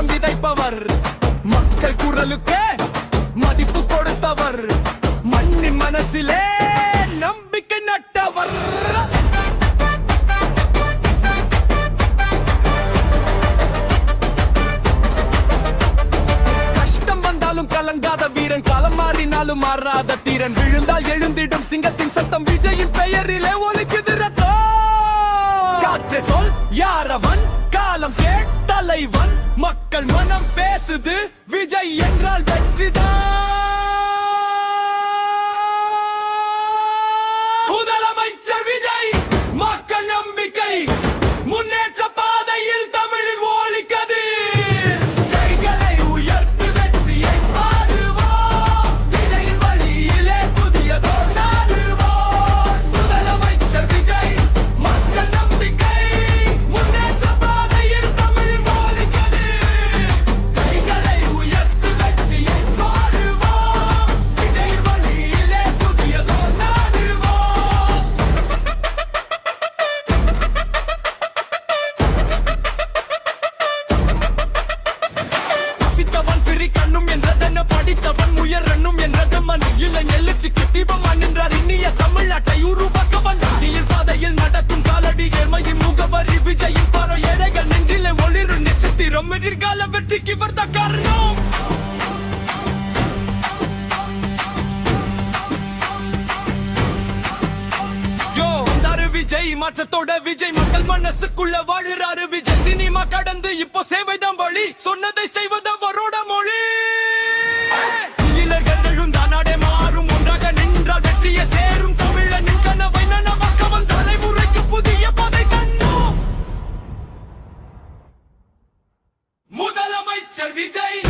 மாற்றம் விதைப்பவர், மக்கள் குரலுக்கே மதிப்பு கொடுத்தவர், மண்ணின் மனசிலே நம்பிக்கை நட்டவர். கஷ்டம் வந்தாலும் கலங்காத வீரன், காலம் மாறினாலும் மாறாத தீரன், விழுந்தால் எழுந்திடும் சிங்கத்தின் சத்தம் விஜயின் பெயரிலே ஒலிக்குது ரத்தம். காற்று சொல் யாரவன், காலம் கேட்டலைவன், மக்கள் மனம் பேசுது விஜய் என்றால் வெற்றிதான். முதலமைச்சர் விஜய், மக்கள் நம்பிக்கை, முன்னேற்ற பாதையில் தமிழில் ஒலிக்கது. கைகளை உயர்த்து வெற்றியை பாடுவோம், விஜயின் வழியிலே புதியதோர் நாடுவோம். முதலமைச்சர் விஜய், மக்கள் நம்பிக்கை, முன்னேற்ற பாதையில் தமிழில் ஒலிக்கது. கைகளை உயர்த்து வெற்றியை பாடுவோம், விஜயின் வழியிலே புதியதோர் நாடுவோம். பசித்தவன் சிறி கண்ணும் என்றதென்ன, படித்தவன் முயறண்ணும் என்றது மனு. இளம் எழுச்சிக்கு தீபம் நின்றார் இனிய தமிழ்நாட்டை உருவாக்க வந்தார். நீர் பாதையில் நடக்கும் காலடி ஏழ்மையின் முகவரி விஜயின் பாரோ. ஏழைகள் நெஞ்சிலே ஒளிரும் நட்சத்திரம், எதிர்கால வெற்றிக்கு வந்த காரணம். யோ வந்தாரு விஜய், மாற்றத்தோட விஜய், மக்கள் மனசுக்குள்ள வாழுறாரு விஜய். சினிமா கடந்து இப்போ சேவைதான் வழி, சொன்னதை செய்வதவரோட மொழி. இளைஞர்கள் எழுந்தா நாடே மாறும், ஒன்றாக நின்றால் வெற்றியை சேரும். தமிழனின் கனவை நனவாக்கவன் தலைமுறைக்கு புதிய பாதை கண்டோம். முதலமைச்சர் விஜய்.